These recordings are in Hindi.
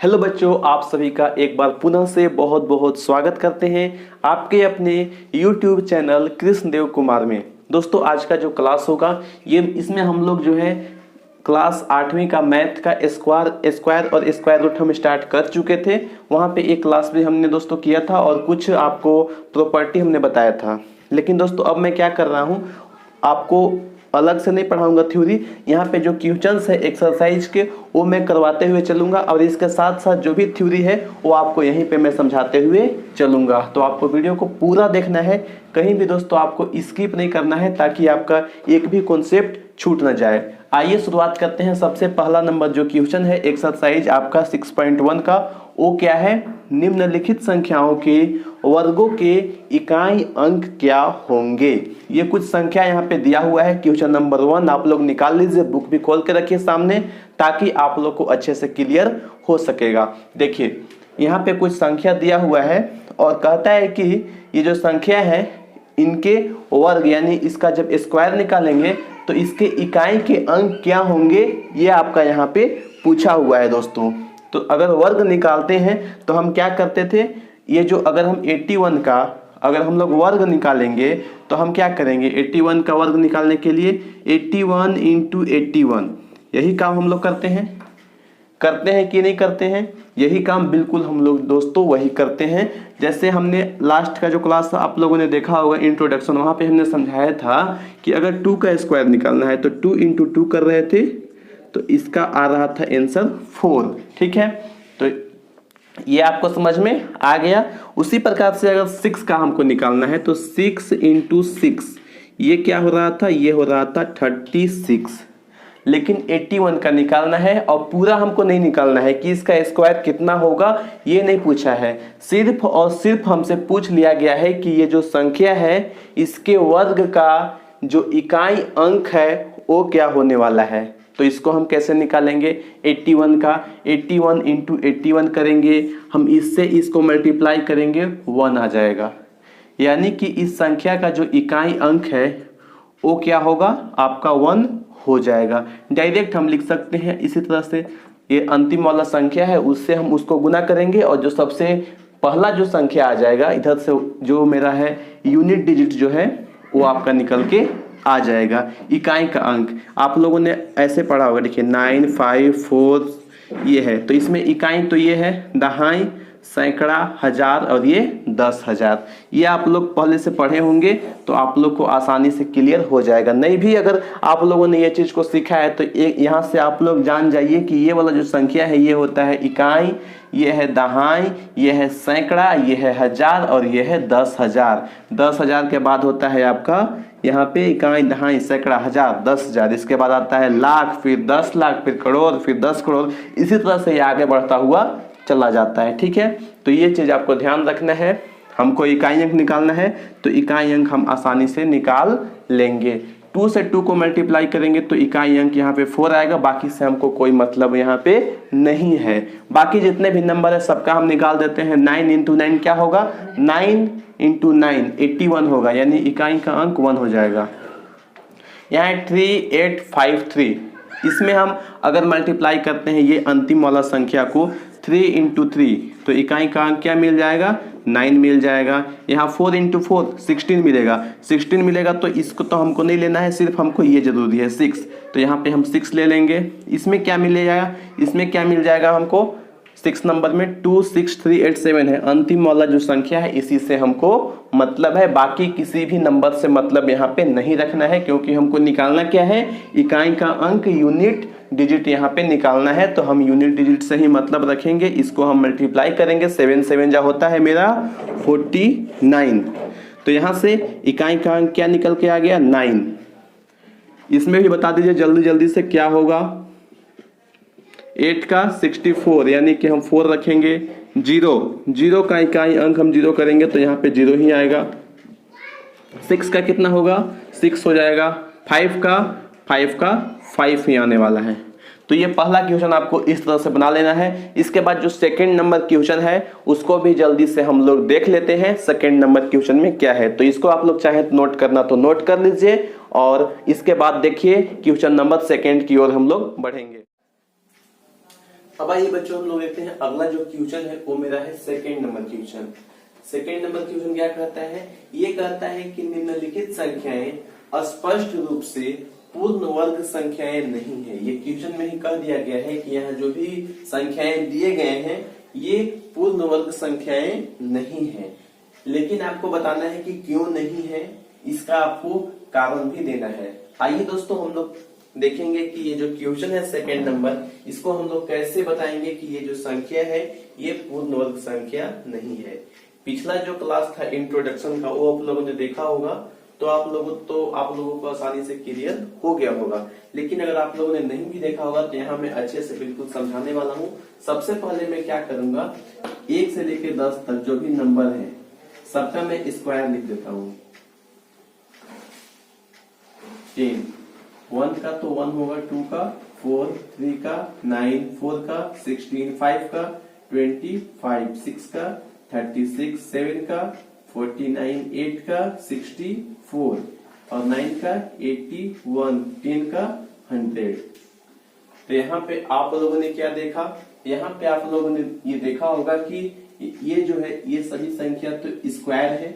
हेलो बच्चों, आप सभी का एक बार पुनः से बहुत बहुत स्वागत करते हैं आपके अपने YouTube चैनल कृष्णदेव कुमार में। दोस्तों, आज का जो क्लास होगा इसमें हम लोग जो है क्लास 8वीं का मैथ का स्क्वायर और स्क्वायर रूट हम स्टार्ट कर चुके थे। वहाँ पे एक क्लास भी हमने दोस्तों किया था और कुछ आपको प्रॉपर्टी हमने बताया था। लेकिन दोस्तों अब मैं क्या कर रहा हूँ, आपको अलग से नहीं पढ़ाऊंगा थ्योरी। यहाँ पे जो क्वेश्चंस है एक्सरसाइज के वो मैं करवाते हुए चलूंगा और इसके साथ साथ जो भी थ्योरी है वो आपको यहीं पे मैं समझाते हुए चलूंगा। तो आपको वीडियो को पूरा देखना है, कहीं भी दोस्तों आपको स्किप नहीं करना है ताकि आपका एक भी कॉन्सेप्ट छूट ना जाए। आइए शुरुआत करते हैं। सबसे पहला नंबर जो क्वेश्चन है एक्सरसाइज आपका 6.1 का, वो क्या है, निम्नलिखित संख्याओं के वर्गों के इकाई अंक क्या होंगे। ये कुछ संख्या यहाँ पे दिया हुआ है। क्वेश्चन नंबर 1 आप लोग निकाल लीजिए, बुक भी खोल के रखिए सामने ताकि आप लोग को अच्छे से क्लियर हो सकेगा। देखिए यहाँ पे कुछ संख्या दिया हुआ है और कहता है कि ये जो संख्या है इनके वर्ग यानी इसका जब स्क्वायर निकालेंगे तो इसके इकाई के अंक क्या होंगे, ये आपका यहाँ पे पूछा हुआ है दोस्तों। तो अगर वर्ग निकालते हैं तो हम क्या करते थे, ये जो अगर हम 81 का अगर हम लोग वर्ग निकालेंगे तो हम क्या करेंगे, 81 का वर्ग निकालने के लिए 81 इंटू 81, यही काम हम लोग करते हैं कि नहीं करते हैं। यही काम बिल्कुल हम लोग दोस्तों वही करते हैं। जैसे हमने लास्ट का जो क्लास आप लोगों ने देखा होगा इंट्रोडक्शन, वहाँ पे हमने समझाया था कि अगर 2 का स्क्वायर निकालना है तो 2 इंटू 2 कर रहे थे तो इसका आ रहा था आंसर 4। ठीक है, तो ये आपको समझ में आ गया। उसी प्रकार से अगर 6 का हमको निकालना है तो 6 इंटू 6 ये क्या हो रहा था, ये हो रहा था 36। लेकिन 81 का निकालना है और पूरा हमको नहीं निकालना है कि इसका स्क्वायर कितना होगा, ये नहीं पूछा है। सिर्फ और सिर्फ हमसे पूछ लिया गया है कि ये जो संख्या है इसके वर्ग का जो इकाई अंक है वो क्या होने वाला है। तो इसको हम कैसे निकालेंगे, 81 का 81 इंटू 81 करेंगे हम, इससे इसको मल्टीप्लाई करेंगे 1 आ जाएगा। यानी कि इस संख्या का जो इकाई अंक है वो क्या होगा, आपका 1 हो जाएगा। डायरेक्ट हम लिख सकते हैं इसी तरह से, ये अंतिम वाला संख्या है उससे हम उसको गुना करेंगे और जो सबसे पहला जो संख्या आ जाएगा इधर से जो मेरा है यूनिट डिजिट जो है वो आपका निकल के आ जाएगा। इकाई का अंक आप लोगों ने ऐसे पढ़ा होगा, देखिए 9, 5, 4 ये है, तो इसमें इकाई तो ये है दहाई, सैकड़ा, हजार और ये 10,000। ये आप लोग पहले से पढ़े होंगे तो आप लोग को आसानी से क्लियर हो जाएगा। नहीं भी अगर आप लोगों ने ये चीज़ को सीखा है तो यहाँ से आप लोग जान जाइए कि ये वाला जो संख्या है ये होता है इकाई, ये है दहाई, ये है सैकड़ा, ये है हजार और ये है 10,000। 10,000 के बाद होता है आपका यहाँ पे इकाई, दहाई, सैकड़ा, हजार, 10,000। इसके बाद आता है लाख, फिर 10 लाख, फिर करोड़, फिर 10 करोड़। इसी तरह से ये आगे बढ़ता हुआ चला जाता है। ठीक है, तो ये चीज़ आपको ध्यान रखना है। हमको इकाई अंक निकालना है तो इकाई अंक हम आसानी से निकाल लेंगे। 2 से 2 को मल्टीप्लाई करेंगे तो इकाई अंक यहाँ पे 4 आएगा। बाकी से हमको कोई मतलब यहाँ पे नहीं है। बाकी जितने भी नंबर है सबका हम निकाल देते हैं। 9 इंटू 9 क्या होगा, 9 इंटू 9 81 होगा, यानी इकाई का अंक 1 हो जाएगा। यहाँ 3853, इसमें हम अगर मल्टीप्लाई करते हैं ये अंतिम वाला संख्या को 3 इंटू 3 तो इकाई का अंक क्या मिल जाएगा, 9 मिल जाएगा। यहाँ 4 इंटू 4 16 मिलेगा, 16 मिलेगा तो इसको तो हमको नहीं लेना है, सिर्फ हमको ये जरूरी है 6, तो यहाँ पे हम 6 ले लेंगे। इसमें क्या मिल जाएगा, इसमें क्या मिल जाएगा हमको, 6 नंबर में 26387 है अंतिम वाला जो संख्या है, इसी से हमको मतलब है। बाकी किसी भी नंबर से मतलब यहाँ पे नहीं रखना है क्योंकि हमको निकालना क्या है, इकाई का अंक, यूनिट डिजिट यहाँ पे निकालना है। तो हम यूनिट डिजिट से ही मतलब रखेंगे। इसको हम मल्टीप्लाई करेंगे, 7 7 जा होता है मेरा 49। तो यहाँ से इकाई का अंक क्या निकल के आ गया, 9। इसमें भी बता दीजिए जल्दी जल्दी से क्या होगा, 8 का 64 यानी कि हम 4 रखेंगे। 0 का इकाई अंक हम 0 करेंगे तो यहाँ पे 0 ही आएगा। 6 का कितना होगा, 6 हो जाएगा। 5 का 5 ही आने वाला है। तो ये पहला क्वेश्चन आपको इस तरह से बना लेना है। इसके बाद जो सेकंड नंबर क्वेश्चन है उसको भी जल्दी से हम लोग देख लेते हैं सेकंड नंबर क्वेश्चन में क्या है। तो इसको आप लोग चाहे नोट करना तो नोट कर लीजिए और इसके बाद देखिए क्वेश्चन नंबर सेकंड की ओर हम लोग बढ़ेंगे। अब आइए बच्चों हम लोग देखते हैं अगला जो क्वेश्चन है वो मेरा है second number question. Second number question क्या कहता है, ये कहता है कि निम्नलिखित संख्याएं स्पष्ट रूप से पूर्ण वर्ग संख्याएं नहीं है। ये क्वेश्चन में ही कह दिया गया है कि यहाँ जो भी संख्याएं दिए गए हैं ये पूर्ण वर्ग संख्याएं नहीं है, लेकिन आपको बताना है कि क्यों नहीं है, इसका आपको कारण भी देना है। आइए दोस्तों हम लोग देखेंगे कि ये जो क्वेश्चन है सेकेंड नंबर, इसको हम लोग कैसे बताएंगे कि ये जो संख्या है ये पूर्ण वर्ग संख्या नहीं है। पिछला जो क्लास था इंट्रोडक्शन का वो आप लोगों ने देखा होगा, तो आप लोगों को आसानी से क्लियर हो गया होगा। लेकिन अगर आप लोगों ने नहीं भी देखा होगा तो यहाँ मैं अच्छे से बिल्कुल समझाने वाला हूँ। सबसे पहले मैं क्या करूंगा, 1 से लेकर 10 तक जो भी नंबर है सबका मैं स्क्वायर लिख देता हूँ। 10 1 का तो 1 होगा, 2 का 4, 3 का 9, 4 का 16, 5 का 25, 6 का 36, 7 का 49, 8 का 64 और 9 का 81, 10 का 100। तो यहाँ पे आप लोगों ने क्या देखा, यहाँ पे आप लोगों ने ये देखा होगा कि ये जो है ये सभी संख्या तो स्क्वायर है,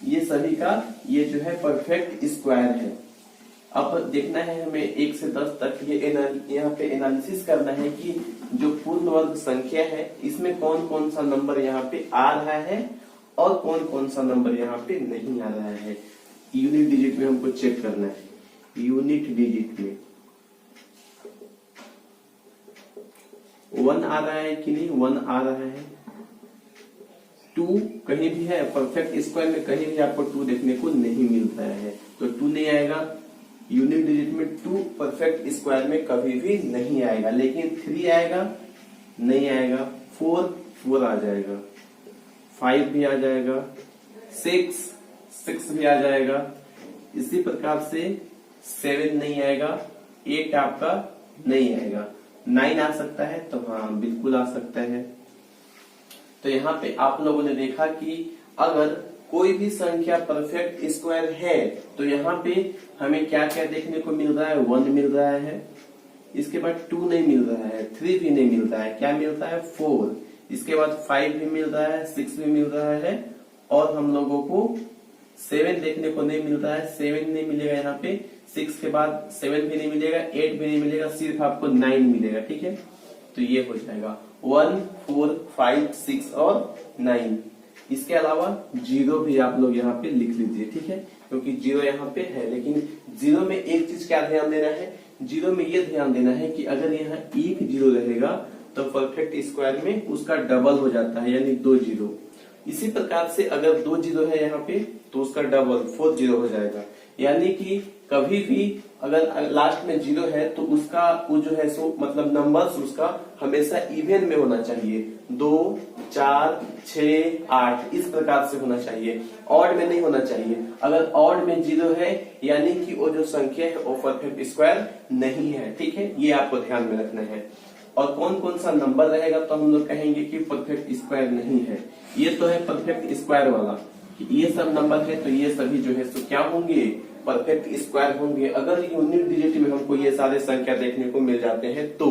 ये सभी का ये जो है परफेक्ट स्क्वायर है। अब देखना है हमें 1 से 10 तक ये यहाँ पे एनालिसिस करना है कि जो पूर्ण वर्ग संख्या है इसमें कौन कौन सा नंबर यहाँ पे आ रहा है और कौन कौन सा नंबर यहाँ पे नहीं आ रहा है। यूनिट डिजिट में हमको चेक करना है। यूनिट डिजिट में 1 आ रहा है कि नहीं, 1 आ रहा है। 2 कहीं भी है, परफेक्ट स्क्वायर में कहीं भी आपको 2 देखने को नहीं मिल रहा है, तो 2 नहीं आएगा। यूनिट डिजिट में 2 परफेक्ट स्क्वायर में कभी भी नहीं आएगा, लेकिन 3 आएगा, नहीं आएगा। 4 आ जाएगा, 5 भी आ जाएगा, 6 भी आ जाएगा। इसी प्रकार से 7 नहीं आएगा, 8 आपका नहीं आएगा। 9 आ सकता है, तो हाँ बिल्कुल आ सकता है। तो यहाँ पे आप लोगों ने देखा कि अगर कोई भी संख्या परफेक्ट स्क्वायर है तो यहाँ पे हमें क्या क्या देखने को मिल रहा है, 1 मिल रहा है, इसके बाद 2 नहीं मिल रहा है, 3 भी नहीं मिल रहा है, क्या मिल रहा है 4, इसके बाद 5 भी मिल रहा है, 6 भी मिल रहा है, और हम लोगों को 7 देखने को नहीं मिल रहा है, 7 नहीं मिलेगा यहाँ पे। 6 के बाद 7 भी नहीं मिलेगा, 8 भी नहीं मिलेगा, सिर्फ आपको 9 मिलेगा। ठीक है, तो ये हो जाएगा 1, 4, 5, 6 और 9। इसके अलावा 0 भी आप लोग यहाँ पे लिख लीजिए, ठीक है, क्योंकि 0 यहाँ पे है। लेकिन 0 में एक चीज क्या ध्यान देना है, 0 में ये ध्यान देना है कि अगर यहाँ एक 0 रहेगा तो परफेक्ट स्क्वायर में उसका डबल हो जाता है, यानी 2 0। इसी प्रकार से अगर 2 0 है यहाँ पे तो उसका डबल 4 0 हो जाएगा। यानी कि कभी भी अगर लास्ट में 0 है तो उसका वो जो है सो मतलब नंबर्स उसका हमेशा इवन में होना चाहिए। 2, 4, 6, 8 इस प्रकार से होना चाहिए, ऑड में नहीं होना चाहिए। अगर ऑड में 0 है यानी कि वो जो संख्या है वो परफेक्ट स्क्वायर नहीं है। ठीक है, ये आपको ध्यान में रखना है। और कौन कौन सा नंबर रहेगा तो हम लोग कहेंगे कि परफेक्ट स्क्वायर नहीं है। ये तो है परफेक्ट स्क्वायर वाला, ये सब नंबर है तो ये सभी जो है सो क्या होंगे, परफेक्ट स्क्वायर होंगे। अगर यूनिट डिजिट में हमको ये सारे संख्या देखने को मिल जाते हैं तो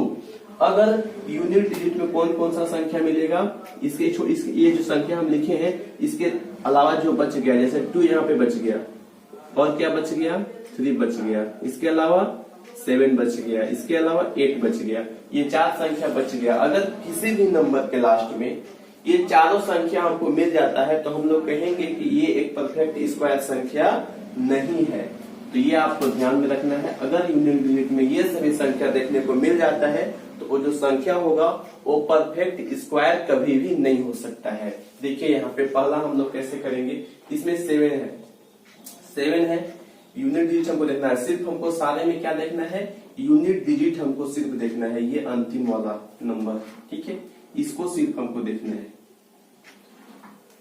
अगर यूनिट डिजिट में कौन कौन सा संख्या मिलेगा, इसके ये जो संख्या हम लिखे हैं इसके अलावा जो बच गया, जैसे 2 यहाँ पे बच गया, और क्या बच गया, 3 बच गया, इसके अलावा 7 बच गया, इसके अलावा 8 बच गया, ये 4 संख्या बच गया। अगर किसी भी नंबर के लास्ट में ये चारों संख्या हमको मिल जाता है तो हम लोग कहेंगे कि ये एक परफेक्ट स्क्वायर संख्या नहीं है। तो ये आपको ध्यान में रखना है। अगर यूनिट डिजिट में ये सभी संख्या देखने को मिल जाता है तो वो जो संख्या होगा वो परफेक्ट स्क्वायर कभी भी नहीं हो सकता है। देखिए यहाँ पे पहला हम लोग कैसे करेंगे, इसमें 7 है, यूनिट डिजिट हमको देखना है। सिर्फ हमको सारे में क्या देखना है, यूनिट डिजिट हमको सिर्फ देखना है, ये अंतिम वाला नंबर। ठीक है, इसको सिर्फ हमको देखना है।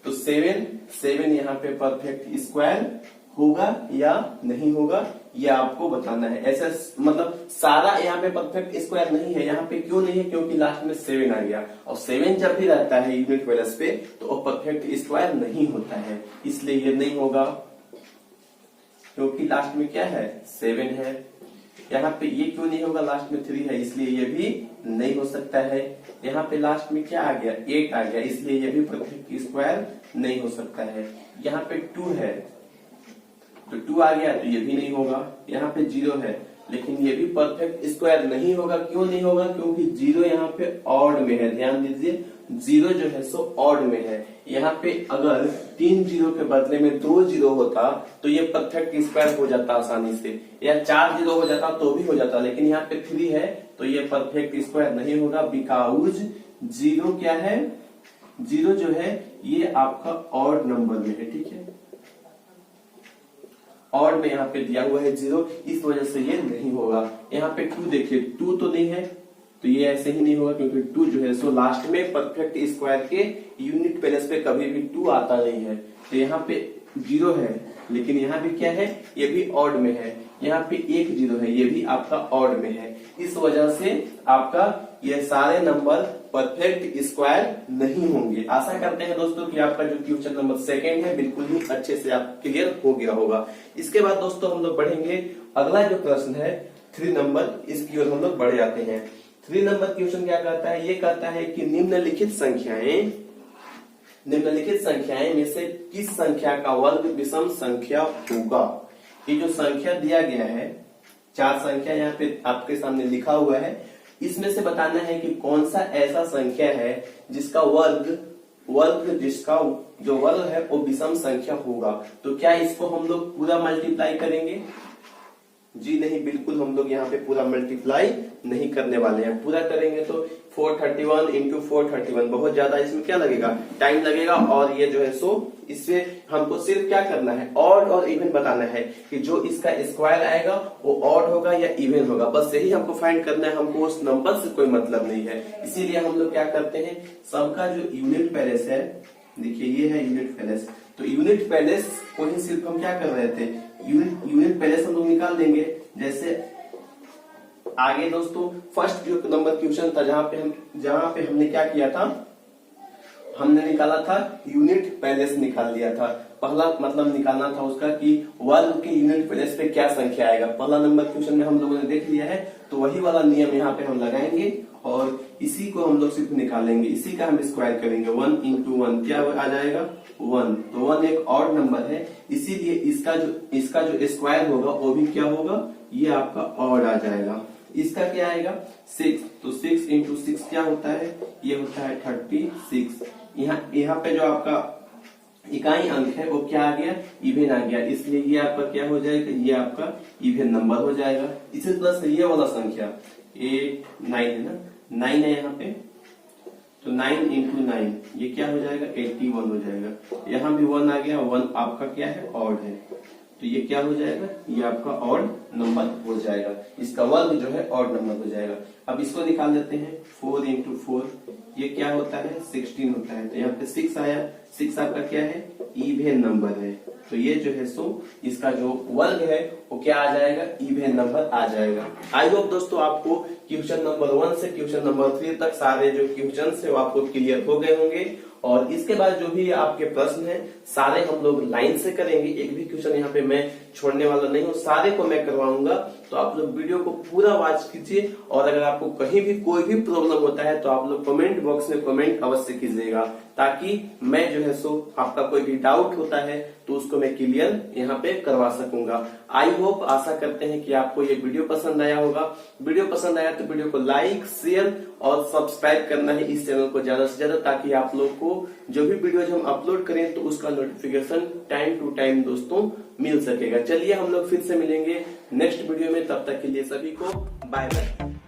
तो 7 यहाँ पे परफेक्ट स्क्वायर होगा या नहीं होगा ये आपको बताना है। ऐसा मतलब सारा यहाँ पे परफेक्ट स्क्वायर नहीं है। यहाँ पे क्यों नहीं है, क्योंकि लास्ट में 7 आ गया, और 7 जब भी रहता है यूनिट प्लस पे तो वो परफेक्ट स्क्वायर नहीं होता है, इसलिए ये नहीं होगा। क्योंकि लास्ट में क्या है, 7 है। यहाँ पे ये क्यों नहीं होगा, लास्ट में 3 है, इसलिए ये भी नहीं हो सकता है। यहाँ पे लास्ट में क्या आ गया, 8 आ गया, इसलिए ये भी परफेक्ट स्क्वायर नहीं हो सकता है। यहाँ पे 2 है तो 2 आ गया तो ये भी नहीं होगा। यहाँ पे 0 है लेकिन ये भी परफेक्ट स्क्वायर नहीं होगा। क्यों नहीं होगा, क्योंकि 0 यहाँ पे ऑड में है। ध्यान दीजिए 0 जो है सो ऑड में है। यहाँ पे अगर 3 0 के बदले में 2 0 होता तो ये परफेक्ट स्क्वायर हो जाता आसानी से, या 4 0 हो जाता तो भी हो जाता, लेकिन यहाँ पे 3 है तो ये परफेक्ट स्क्वायर नहीं होगा। बिकॉज 0 क्या है, 0 जो है ये आपका ऑड नंबर में है। ठीक है, ऑड में यहाँ पे दिया हुआ है 0, इस वजह से ये नहीं होगा। यहाँ पे 2 देखिए, 2 तो नहीं है तो ये ऐसे ही नहीं होगा, क्योंकि 2 जो है सो लास्ट में परफेक्ट स्क्वायर के यूनिट प्लेस पे कभी भी 2 आता नहीं है। तो यहाँ पे 0 है लेकिन यहाँ भी क्या है, ये भी ऑड में है। यहाँ पे 1 0 है, ये भी आपका ऑड में है। इस वजह से आपका ये सारे नंबर परफेक्ट स्क्वायर नहीं होंगे। आशा करते हैं दोस्तों कि आपका जो क्वेश्चन नंबर 2 है बिल्कुल ही अच्छे से आप क्लियर हो गया होगा। इसके बाद दोस्तों हम लोग बढ़ेंगे, अगला जो प्रश्न है 3 नंबर, इसकी ओर हम लोग बढ़ जाते हैं। 3 नंबर क्वेश्चन क्या कहता है, ये कहता है कि निम्नलिखित संख्याएं में से किस संख्या का वर्ग विषम संख्या होगा। ये जो संख्या दिया गया है, 4 संख्या यहाँ पे आपके सामने लिखा हुआ है, इसमें से बताना है कि कौन सा ऐसा संख्या है जिसका जिसका जो वर्ग है वो विषम संख्या होगा। तो क्या इसको हम लोग पूरा मल्टीप्लाई करेंगे? जी नहीं, बिल्कुल हम लोग यहाँ पे पूरा मल्टीप्लाई नहीं करने वाले हैं। पूरा करेंगे तो 431 इंटू 431 बहुत ज्यादा इसमें क्या लगेगा, टाइम लगेगा। और ये जो है सो इससे हमको सिर्फ क्या करना है, ऑड और इवन बताना है कि जो इसका स्क्वायर आएगा वो ऑड होगा या इवन होगा, बस यही हमको फाइंड करना है। हमको उस नंबर से कोई मतलब नहीं है। इसीलिए हम लोग क्या करते हैं, सबका जो यूनिट पैलेस है, देखिए ये है यूनिट पैलेस, तो यूनिट पैलेस को ही सिर्फ हम क्या कर रहे थे, यूनिट पैलेस हम लोग निकाल देंगे। जैसे आगे दोस्तों फर्स्ट जो नंबर क्वेश्चन था, जहां पे हमने क्या किया था, हमने निकाला था यूनिट पैलेस निकाल दिया था। पहला मतलब निकालना था उसका कि वर्ग के यूनिट प्लेस पे क्या संख्या आएगा। पहला नंबर क्वेश्चन में हम लोगों ने देख लिया है, तो वही वाला नियम यहाँ पे हम लगाएंगे और इसी को हम लोग सिर्फ निकालेंगे, इसी का हम स्क्वायर करेंगे। 1 इंटू 1 क्या आ जाएगा 1, तो 1 एक ऑड नंबर है, इसीलिए इसका जो स्क्वायर होगा वो भी क्या होगा, ये आपका ऑड आ जाएगा। इसका क्या आएगा 6, तो 6 इंटू 6 क्या होता है, ये होता है 36। यहाँ पे जो आपका इकाई अंक है वो क्या आ गया, इवन आ गया, इसलिए ये आपका क्या हो जाएगा, ये आपका इवन नंबर हो जाएगा। इसी तरह से ये वाला संख्या 8 9 है ना, 9 है यहाँ पे, तो 9 इंटू 9 ये क्या हो जाएगा 81 हो जाएगा। यहाँ भी 1 आ गया, 1 आपका क्या है ऑड है, तो ये क्या हो जाएगा, ये आपका ऑड नंबर हो जाएगा। इसका वर्ग जो है ऑड नंबर हो जाएगा। अब इसको निकाल देते हैं, 4 इंटू 4 ये क्या होता है 16 होता है, तो यहाँ पे 6 आया। 6 आपका क्या है, इवन नंबर है, तो ये जो है सो इसका जो वर्ग है वो क्या आ जाएगा, इवन नंबर आ जाएगा। आई होप दोस्तों आपको क्वेश्चन नंबर 1 से क्वेश्चन नंबर 3 तक सारे जो क्वेश्चन है वो आपको क्लियर हो गए होंगे। और इसके बाद जो भी आपके प्रश्न हैं सारे हम लोग लाइन से करेंगे, एक भी क्वेश्चन यहाँ पे मैं छोड़ने वाला नहीं हूँ, सारे को मैं करवाऊंगा। तो आप लोग वीडियो को पूरा वॉच कीजिए, और अगर आपको कहीं भी कोई भी प्रॉब्लम होता है तो आप लोग कमेंट बॉक्स में कमेंट अवश्य कीजिएगा, ताकि मैं जो है सो आपका कोई भी डाउट होता है तो उसको मैं क्लियर यहाँ पे करवा सकूंगा। आई होप, आशा करते हैं कि आपको ये वीडियो पसंद आया होगा। वीडियो पसंद आया तो वीडियो को लाइक शेयर और सब्सक्राइब करना है इस चैनल को ज्यादा से ज्यादा, ताकि आप लोग को जो भी वीडियो हम अपलोड करें तो उसका नोटिफिकेशन टाइम टू टाइम दोस्तों मिल सकेगा। चलिए हम लोग फिर से मिलेंगे नेक्स्ट वीडियो में, तब तक के लिए सभी को बाय बाय।